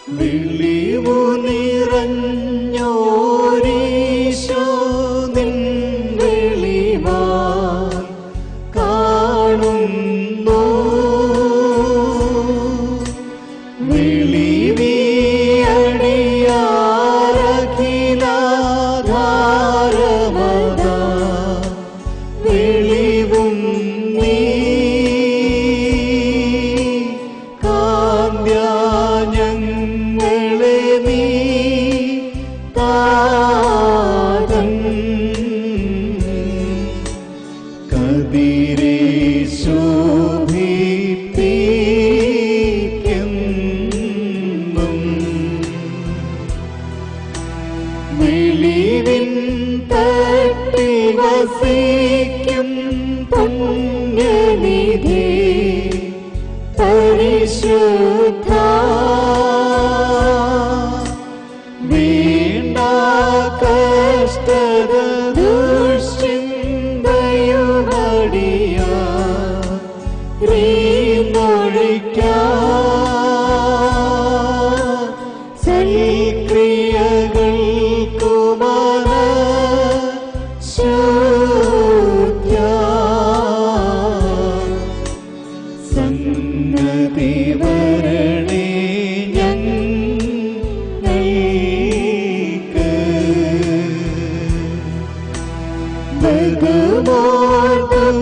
വിളിവു നിറഞ്ഞോരീശോ നിൻ വെളിവാൽ കാണുന്നു. വിളിവിയടിയാരഖിലാധാരമതാ വെളിവും നീ കാന്ത്യാ ഞങ്ങളെ നീ താതൻ കതിരെ ശോഭിപ്പിക്കെന്നും. വെളിവിൻ തട്ടി വസിക്കും പുണ്യനിധി പരിശുദ്ധ വീണ്ട കഷ്ടത ദുശ്ചിന്തയുമടിയ സൽക്രിയകൾക്കു മനഃശുദ്ധ്യ സംഗതി വരണേ ഞങ്ങൾക്ക്.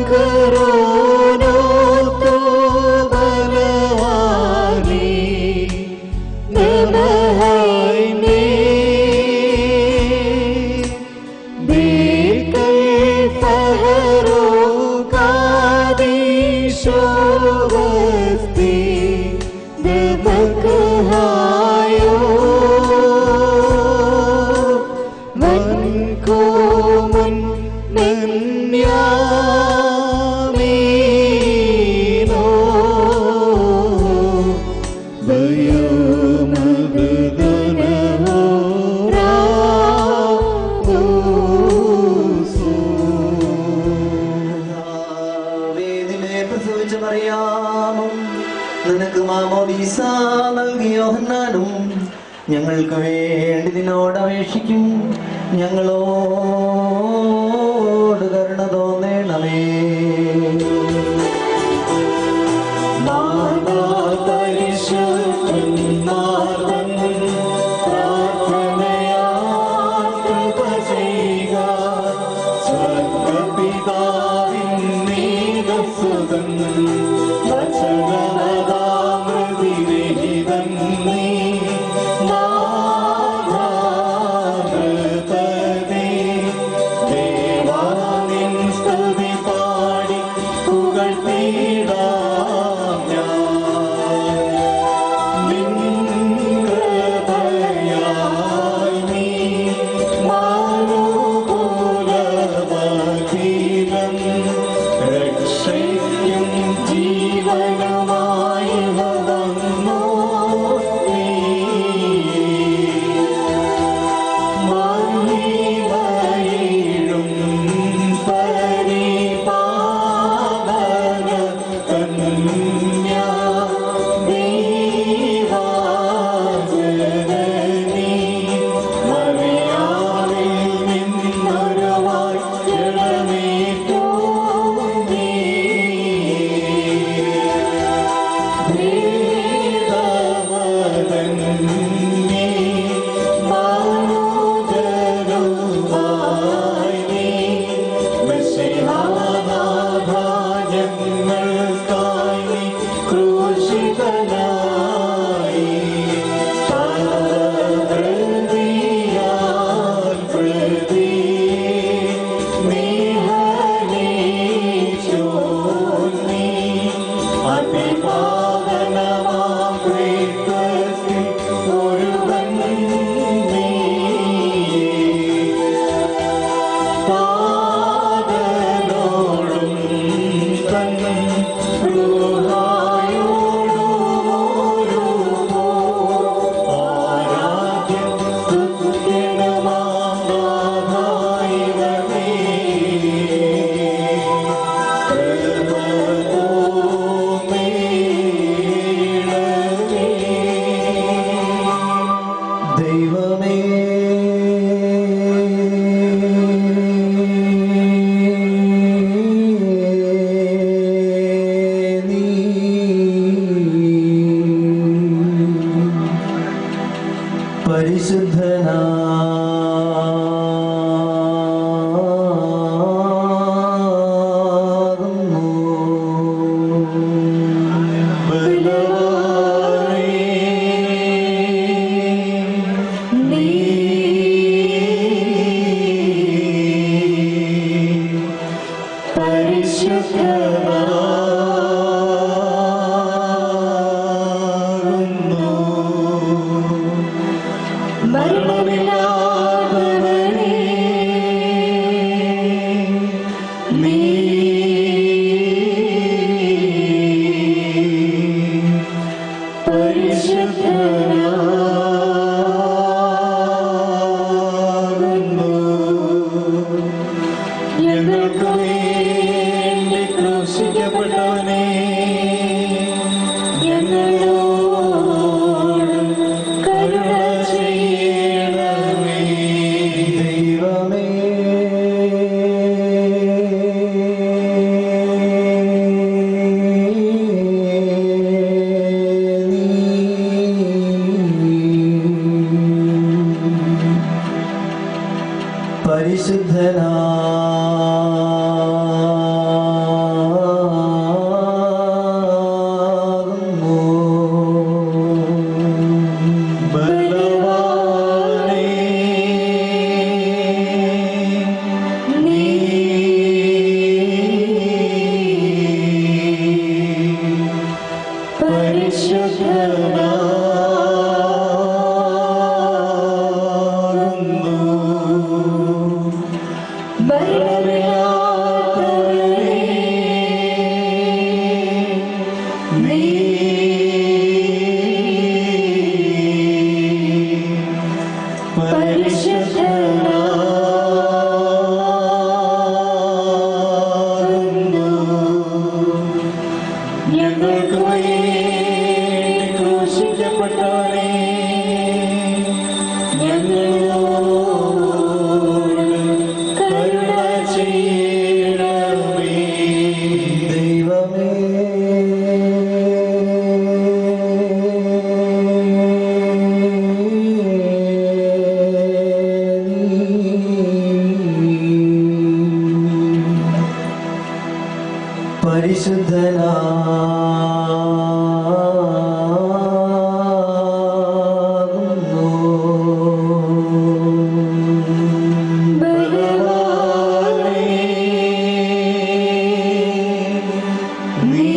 ബഹുമോർത്തുകരോനോ ബലവാനീ നമഹായ് മേ ബേകൽ ഫഹരോ കാദീശോ വസ്തി ദമകഹായോ വൻകോമൻ നന്യാമീനോ ഭയോമഹൃദനോ രാമോസോ. വേദിനെ പ്രസവിച്ച മറിയാമും നിനക്ക് മാമോദീസ നൽകിയ യോഹന്നാനും ഞങ്ങൾക്ക് വേണ്ടി നിന്നോട് അപേക്ഷിക്കും. ഞങ്ങളോട് കരുണ തോന്നണമേ. പരിശുദ്ധനാകുന്നു. മരണമില്ലാത്തവനേ, നീ പരിശുദ്ധനാകുന്നു. ഞങ്ങൾക്ക് വേണ്ടി ക്രൂശിക്കപ്പെട്ടവനേ, ഞങ്ങളോട് കരുണ ചെയ്യണമേ. ദൈവമേ, പരിശുദ്ധനാകുന്നു. ബലവാനേ, നീ പരിശുദ്ധനാകുന്നു. മരണമില്ലാത്തവനേ, നീ പരിശുദ്ധനാകുന്നു. ഞങ്ങൾക്ക് വേണ്ടി ക്രൂശിക്കപ്പെട്ടവനേ, ഞങ്ങളോട് കരുണ ചെയ്യണമേ. ദൈവമേ, പരിശുദ്ധനാകുന്നു. ബലവാനേ, നീ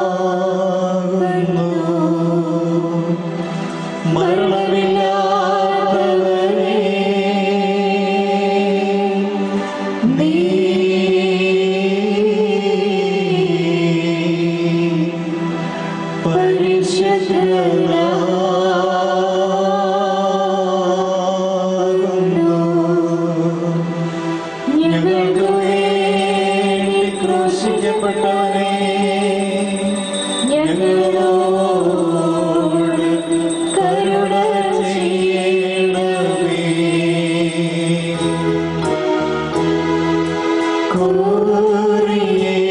പരിശുദ്ധനാകുന്നു. മരണമില്ലാത്തവനേ, നീ പരിശുദ്ധനാകുന്നു. ഞങ്ങൾക്ക് വേണ്ടി ക്രൂശിക്കപ്പെട്ടവനേ, ഞങ്ങളോട് കരുണ ചെയ്യണമേ.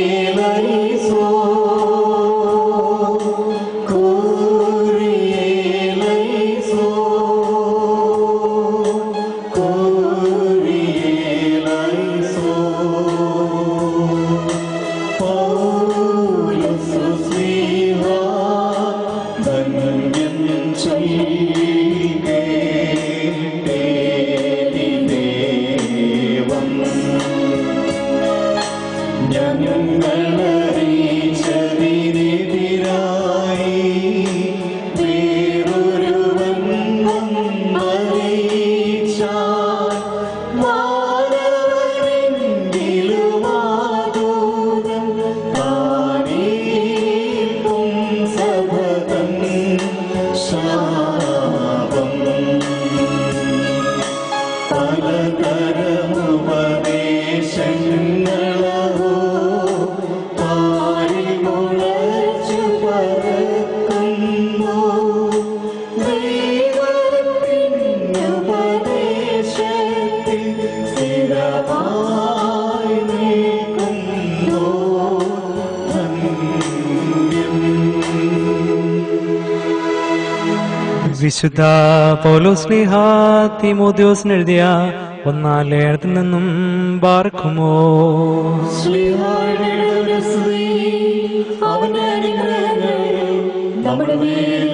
കോരിയേലൈസോ, കോരിയേലൈസോ, കോരിയേലൈസോ. പൗലോസ് ശ്ലീഹ ധന്യൻ ചെയ്യട്ടെ ദൈവം. ഞങ്ങളറിയിച്ചതിനെതിരായി വേറൊരുവൻ വന്നറിയിച്ചാൽ മാനവനെങ്കിലും ആദൂതൻ താനേൽക്കും സബതൻ ശാപം. പലതരമുപദേശങ്ങളോ പാരിമുളച്ചു പരക്കുന്നു. ദൈവത്തിനുപദേശത്തിൽ സ്ഥിരമായി നിൽക്കുന്നു. ധന്യം. വിശുദ്ധ പൗലോസ്ലീഹ തീമോഥെയോസിന് എഴുതിയ ഒന്നാം ലേഖനത്തിൽ നിന്നും ബാർക്കുമോ. ശ്ലീഹായുടെ സ്തുതി, അവന്റെ അനുഗ്രഹങ്ങൾ നമ്മുടെ മേൽ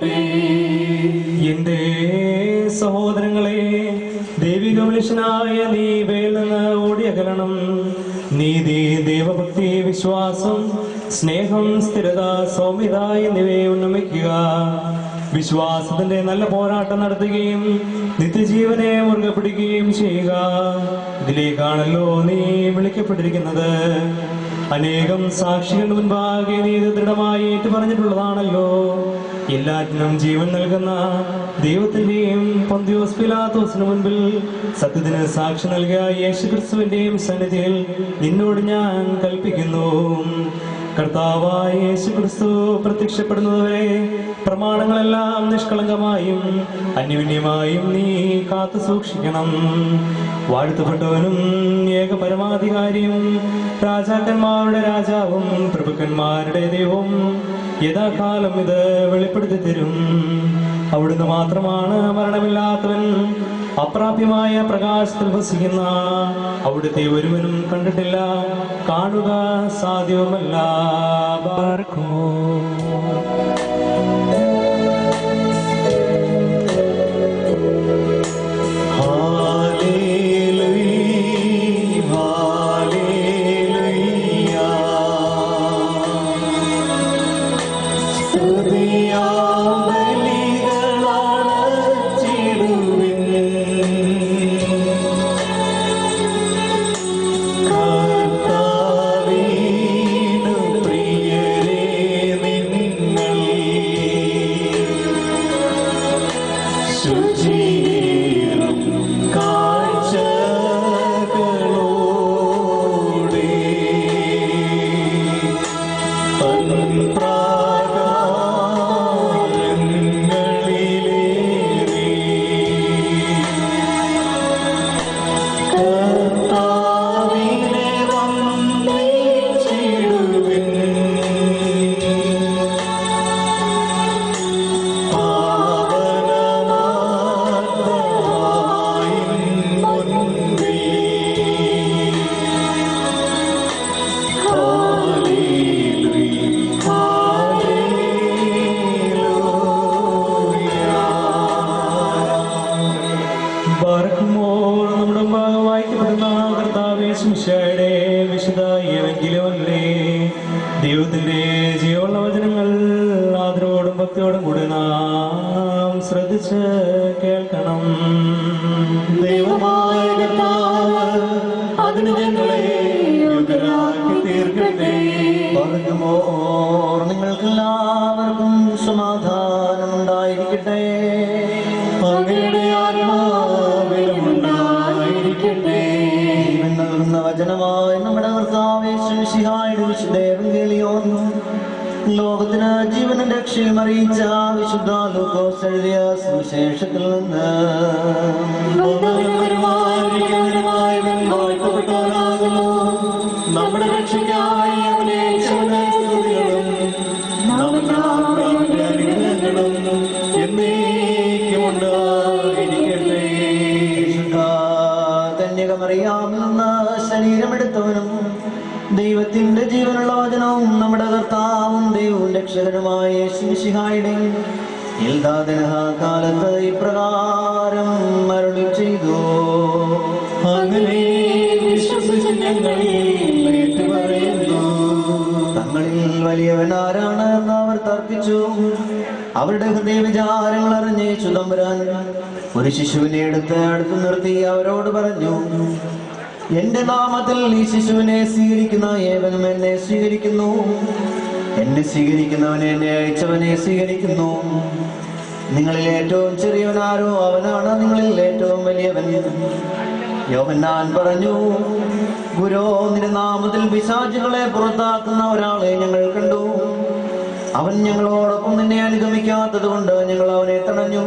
പ്രാപിക്കട്ടെ. എന്റെ സഹോദരങ്ങളെ, ദൈവിക മനുഷ്യനായ നീ ഇവയിൽ നിന്ന് ഓടിയകലണം. നീതി, ദൈവഭക്തി, വിശ്വാസം, സ്നേഹം, സ്ഥിരത, സൗമ്യത എന്നിവയെ ഉന്നമിക്കുക. വിശ്വാസത്തിന്റെ നല്ല പോരാട്ടം നടത്തുകയും നിത്യജീവനെ മുറുകെ പിടിക്കുകയും ചെയ്യുക. ഇതിലേക്കാണല്ലോ നീ വിളിക്കപ്പെട്ടിരിക്കുന്നത്. അനേകം സാക്ഷികളുടെ മുൻപാകെ നീ ഇത് ദൃഢമായി ഏറ്റുപറഞ്ഞിട്ടുള്ളതാണല്ലോ. എല്ലാറ്റിനും ജീവൻ നൽകുന്ന ദൈവത്തിന്റെയും പൊന്തിയോസ് പിലാത്തോസിന് മുൻപിൽ സത്യത്തിന് സാക്ഷി നൽകിയ യേശുക്രിസ്തുവിന്റെയും സന്നിധിയിൽ നിന്നോട് ഞാൻ കൽപ്പിക്കുന്നു. കർത്താവായ യേശുക്രിസ്തു പ്രത്യക്ഷപ്പെടുന്നതുവരെ പ്രമാണങ്ങളെല്ലാം നിഷ്കളങ്കമായും അന്യോന്യമായും നീ കാത്തു സൂക്ഷിക്കണം. വാഴ്ത്തപ്പെട്ടവനും ഏകപരമാധികാരിയും രാജാക്കന്മാരുടെ രാജാവും പ്രഭുക്കന്മാരുടെ ദൈവവും യഥാകാലം ഇത് വെളിപ്പെടുത്തി തരും. അവിടുന്ന് മാത്രമാണ് മരണമില്ലാത്തവൻ. അപ്രാപ്യമായ പ്രകാശത്തിൽ വസിക്കുന്ന അവിടുത്തെ ഒരുവനും കണ്ടിട്ടില്ല, കാണുക സാധ്യവുമല്ല. ബാർക്കുമോ. ദൈവത്തിന്റെ ജീവനുള്ള വചനങ്ങൾ ആദരവോടും ഭക്തിയോടും കൂടി നാം ശ്രദ്ധിച്ച് കേൾക്കണം. ദൈവമായ കർത്താവ് അതിന് ഞങ്ങളെ യോഗ്യരാക്കി തീർക്കട്ടെ. നിങ്ങൾക്കെല്ലാവർക്കും സമാധാനം ഉണ്ടായിരിക്കട്ടെ. അങ്ങയുടെ ആത്മാവിലും ഉണ്ടായിരിക്കട്ടെ. ജീവൻ നൽകുന്ന വചനമായി നമ്മുടെ കർത്താവേ മിശിഹായുടെ വിശുദ്ധ എവങ്കേലിയോൻ ലോകത്തിന് ജീവനും രക്ഷയും അറിയിച്ച വിശുദ്ധ ലൂക്കോസ് എഴുതിയ സുവിശേഷത്തിൽ നിന്ന് നമ്മുടെ രക്ഷയ്ക്കായി അവനെ കന്യകമറിയാമെന്ന ശരീരമെടുത്തവനും ദൈവത്തിന്റെ ജീവനുള്ള വചനവും നമ്മുടെ കർത്താവും ദൈവവും രക്ഷകനുമായ യേശുമിശിഹായുടെ കാലത്ത് ഇപ്രകാരം അരുളി ചെയ്തു. അങ്ങനെ തങ്ങളിൽ വലിയവൻ ആരാണ് എന്ന് അവർ തർക്കിച്ചു. അവരുടെ ഹൃദയ വിചാരങ്ങൾ അറിഞ്ഞ് തമ്പുരാൻ ഒരു ശിശുവിനെ അടുത്ത് നിർത്തി അവരോട് പറഞ്ഞു, എന്റെ നാമത്തിൽ ഈ ശിശുവിനെ സ്വീകരിക്കുന്ന ഏവനും എന്നെ സ്വീകരിക്കുന്നു, എന്നെ സ്വീകരിക്കുന്നവനെ എന്നെ അയച്ചവനെ സ്വീകരിക്കുന്നു. നിങ്ങളിൽ ഏറ്റവും ചെറിയവനാരോ അവനാണ് നിങ്ങളിൽ ഏറ്റവും വലിയവൻ. യോഹന്നാൻ പറഞ്ഞു, ഗുരോ, നിന്റെ നാമത്തിൽ പിശാചുകളെ പുറത്താക്കുന്ന ഒരാളെ ഞങ്ങൾ കണ്ടു. അവൻ ഞങ്ങളോടൊപ്പം നിന്നെ അനുഗമിക്കാത്തത് കൊണ്ട് ഞങ്ങൾ അവനെ തടഞ്ഞു.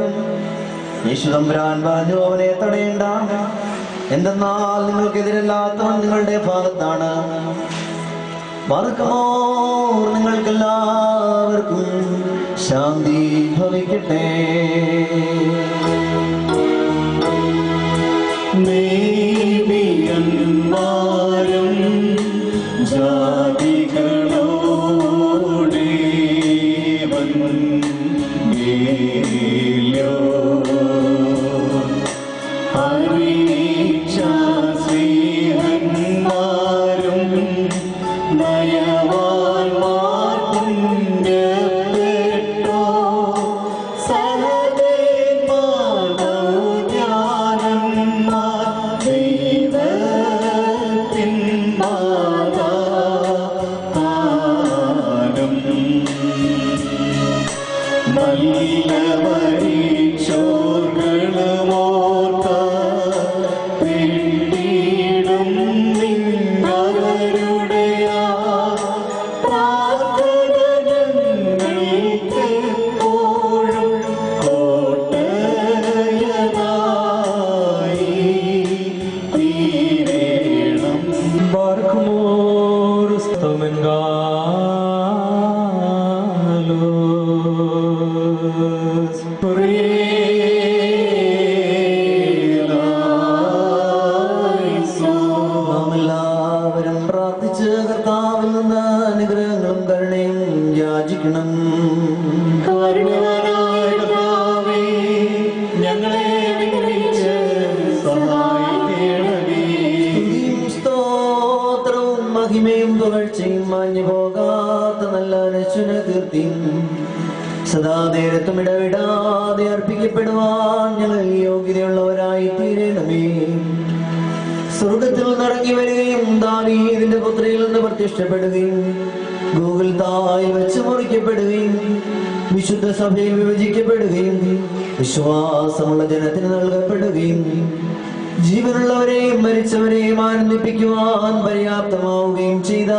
യേശു തമ്പുരാൻ പറഞ്ഞു, അവനെ തടയേണ്ട, എന്തെന്നാൽ നിങ്ങൾക്കെതിരല്ലാത്തവൻ നിങ്ങളുടെ ഭാഗത്താണ്. മറുക്കമോ, നിങ്ങൾക്കെല്ലാവർക്കും ശാന്തി ഭവിക്കട്ടെ. നീതിയന്മാരും ജാതികളോടേവൻ നാം എല്ലാവരും പ്രാർത്ഥിച്ച് കർത്താവിൽ നിന്ന് അനുഗ്രഹങ്ങളും കരുണയും യാചിക്കണം. കാരുണ്യവാനായ കർത്താവേ, ഞങ്ങളെ അനുഗ്രഹിച്ച് സഹായിക്കണമേ. സ്തുതിയും സ്തോത്രവും മഹിമയും പുകഴ്ചയും മാഞ്ഞു പോകാത്ത നല്ല നശ്വര കീർത്തിയും സദാ നേരത്തും ഇടവിടാതെ അർപ്പിക്കപ്പെടുവാൻ ഞങ്ങൾ യോഗ്യതയുള്ളവരായി തീരണമേ. സ്വർഗത്തിൽ നിറങ്ങി വരികയും ദാവീദിന്റെ പുത്രിയിൽ നിന്ന് പ്രത്യക്ഷപ്പെടുകയും ഗൂഗിൾ തായിൽ വെച്ച് മുറിക്കപ്പെടുകയും വിശുദ്ധ സഭയിൽ വിഭജിക്കപ്പെടുകയും വിശ്വാസമുള്ള ജനത്തിന് നൽകപ്പെടുകയും ജീവനുള്ളവരെയും മരിച്ചവരെയും ആനന്ദിപ്പിക്കുവാൻ പര്യാപ്തമാവുകയും ചെയ്ത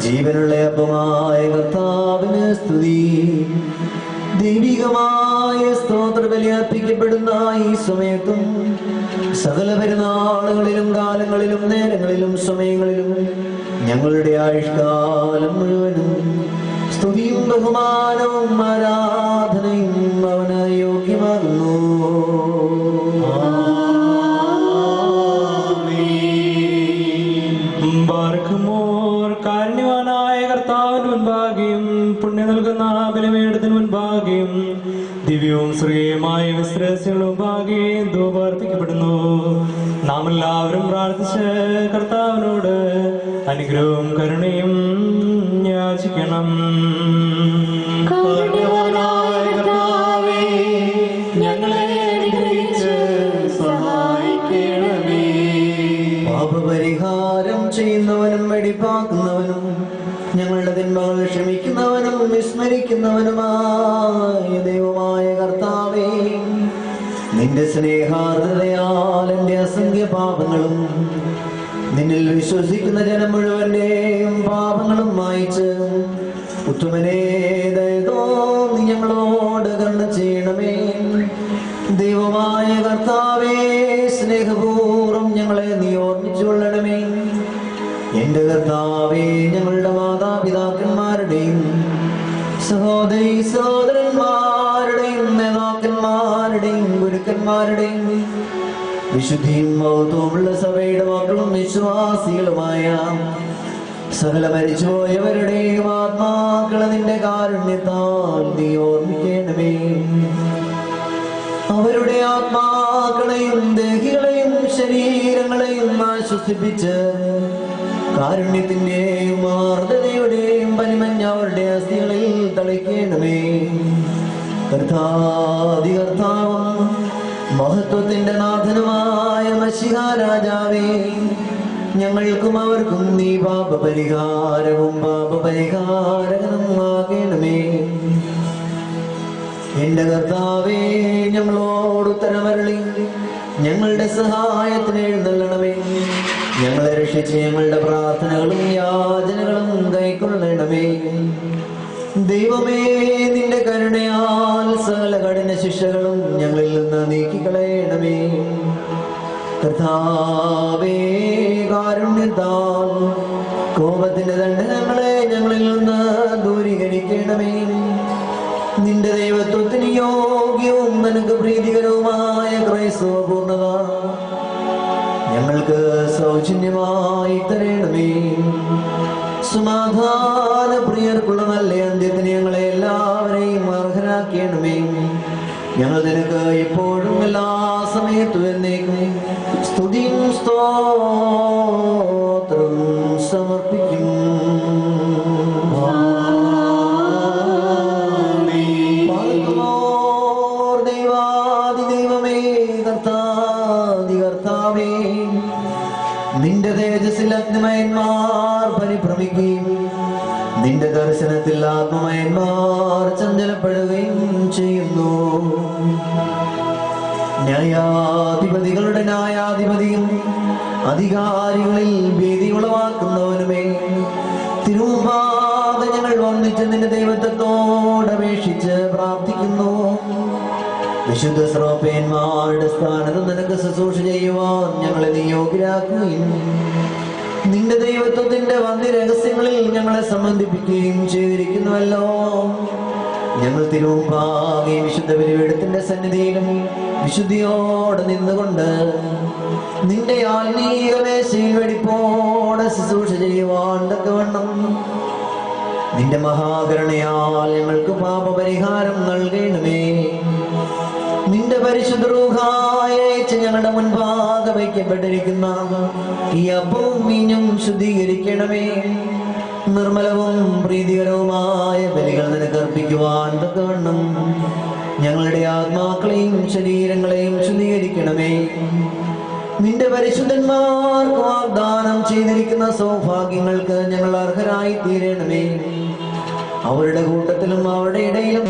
ജീവനുള്ള അപ്പമായ കർത്താവിന് സ്തുതി. ദൈവികമായ സ്തോത്ര ബലി അർപ്പിക്കപ്പെടുന്ന ഈ സമയത്തും സകല പെരുന്നാളുകളിലും കാലങ്ങളിലും നേരങ്ങളിലും സമയങ്ങളിലും ഞങ്ങളുടെ ആയുഷ്കാലം മുഴുവനും സ്തുതിയും ബഹുമാനവും ആരാധനയും അവന് യോഗ്യമാകുന്നു. ബാർക്കുമോർ കാരുണ്യവാനായ കർത്താവിന് മുൻപാകെയും പുണ്യം നൽകുന്ന ബലിപീഠത്തിന് മുൻപാകെയും ദിവ്യവും ശ്രീയമായ വിശ്രേസികളുടെ മുൻപാകെയും ധൂപം അർപ്പിക്കപ്പെടുന്നു. നാം എല്ലാവരും പ്രാർത്ഥിച്ച് കർത്താവിനോട് അനുഗ്രഹവും കരുണയും യാചിക്കണം. കാരുണ്യവാനായ കർത്താവേ, ഞങ്ങളെ അനുഗ്രഹിച്ച് സഹായിക്കണമേ. പാപപരിഹാരം ചെയ്യുന്നവനും വെടിപ്പാക്കുന്നവനും ഞങ്ങളുടെ തിന്മകൾ ക്ഷമിക്കുന്നവനും വിസ്മരിക്കുന്നവനുമായ ദൈവമായ കർത്താവേ, നിന്റെ സ്നേഹാർദ്രതയാൽ എൻ്റെ അസംഖ്യ പാപങ്ങളും നിന്നിൽ വിശ്വസിക്കുന്ന ജനം മുഴുവന്റെയും പാപങ്ങളും മായിച്ച് ഉത്തമനേ ദയതോ നീ ഞങ്ങളോട് കരുണ ചെയ്യണമേ. ദൈവമായ കർത്താവേ, സ്നേഹപൂർവ്വം ഞങ്ങളെ നീ ഓർമ്മിച്ചുകൊള്ളണമേ. എന്റെ കർത്താവേ, ഞങ്ങളുടെ മാതാപിതാക്കന്മാരുടെയും സഹോദരീ സഹോദരന്മാരുടെയും നേതാക്കന്മാരുടെയും ഗുരുക്കന്മാരുടെയും വിശുദ്ധിയും മഹത്വമുള്ള സഭയുടെ മക്കളും വിശ്വാസികളുമായ സകല മരിച്ചുപോയവരുടെയും ആത്മാക്കളെ നിന്റെ കാരുണ്യത്താൽ നീ ഓർമ്മിക്കണമേ. അവരുടെ ആത്മാക്കളെയും ദേഹികളെയും ശരീരങ്ങളെയും ആശ്വസിപ്പിച്ച് കാരുണ്യത്തിന്റെയും ആർദ്രതയുടെയും പനിമഞ്ഞ അവരുടെ അസ്ഥികളിൽ തളിക്കണമേ. കർത്താവും മഹത്വത്തിന്റെ നാഥനുമായ മശിഹാ രാജാവേ, ഞങ്ങൾക്കും അവർക്കും നീ പാപപരിഹാരവും പാപപരിഹാരകനും ആകണമേ. എന്റെ കർത്താവേ, ഞങ്ങളോട് ഉത്തരമരുളി ഞങ്ങളുടെ സഹായത്തിന് എഴുന്നള്ളണമേ. ഞങ്ങളെ രക്ഷിച്ച് ഞങ്ങളുടെ പ്രാർത്ഥനകളും യാചനകളും കൈക്കൊള്ളണമേ. ദൈവമേ, നിന്റെ കരുണയാൽ സകല കഠിന ശിക്ഷകളും ഞങ്ങളിൽ നിന്ന് നീക്കിക്കളയണമേ. കർത്താവേ, കാരുണ്യത്താൽ കോപത്തിന്റെ ദണ്ഡനങ്ങളെ ഞങ്ങളിൽ നിന്ന് ദൂരീകരിക്കണമേ. നിന്റെ ദൈവത്വത്തിന് യോഗ്യവും നിനക്ക് പ്രീതികരവുമായ ക്രൈസ്തവ പൂർണ്ണത ഞങ്ങൾക്ക് സൗജന്യമായി തരണമേ. സമാധാന പ്രിയർക്കുള്ള നല്ല അന്ത്യത്തിന് ഞങ്ങളെ എല്ലാവരെയും അർഹരാക്കണമേ. ഞങ്ങൾ നിനക്ക് എപ്പോഴും എല്ലാ സമയത്തും എന്നേക്കും സ്തുതിയും സ്തോത്രവും സമർപ്പിക്കും. ദൈവമേ, കർത്താവേ, നിന്റെ തേജസ്സിൽ അഗ്നിമയന്മാർ പരിഭ്രമിക്കുകയും നിന്റെ ദർശനത്തിൽ ആത്മമയന്മാർ ചഞ്ചലപ്പെടുകയും ചെയ്യുന്നു. ന്യായാധിപതികളുടെ ന്യായാധിപതിയും അധികാരികളിൽ ഭീതി ഉളവാക്കുന്നവനുമേ, തിരുമുമ്പാകെ ഞങ്ങൾ വന്നിച്ച് നിന്റെ ദൈവത്വത്തോട് അപേക്ഷിച്ച് പ്രാർത്ഥിക്കുന്നു. വിശുദ്ധ ശ്രോപ്പേന്മാരുടെ സ്ഥാനത്ത് നിനക്ക് ശുശ്രൂഷ ചെയ്യുവാൻ ഞങ്ങളെ നീ യോഗ്യരാക്കുകയും നിന്റെ ദൈവത്വത്തിന്റെ വന്യ രഹസ്യങ്ങളിൽ ഞങ്ങളെ സംബന്ധിപ്പിക്കുകയും ചെയ്തിരിക്കുന്നുവല്ലോ. ഞങ്ങൾ തിരുമുമ്പാകെ വിശുദ്ധ ബലിപീഠത്തിന്റെ സന്നിധിയിലും വിശുദ്ധിയോടെ നിന്നുകൊണ്ട് നിന്റെ ആത്മീയ മേശയിൽ വെടിപ്പോടെ ശുശ്രൂഷ ചെയ്യുവാൻ തക്കവണ്ണം നിന്റെ മഹാകരുണയാൽ ഞങ്ങൾക്ക് പാപപരിഹാരം നൽകണമേ. നിന്റെ പരിശുദ്ധ റൂഹായച്ച് ഞങ്ങളുടെ മുൻപാകെ വയ്ക്കപ്പെട്ടിരിക്കുന്ന ഈ അപ്പവും വീഞ്ഞും ശുദ്ധീകരിക്കണമേ. നിർമ്മലവും പ്രീതികരവുമായ ബലികൾ നിനക്ക് അർപ്പിക്കുവാൻ തക്കവണ്ണം ഞങ്ങളുടെ ആത്മാക്കളെയും ശരീരങ്ങളെയും ശുദ്ധീകരിക്കണമേ. നിന്റെ പരിശുദ്ധന്മാർക്ക് വാഗ്ദാനം ചെയ്തിരിക്കുന്ന സൗഭാഗ്യങ്ങൾക്ക് ഞങ്ങൾ അർഹരായി തീരണമേ. അവരുടെ കൂട്ടത്തിലും അവരുടെ ഇടയിലും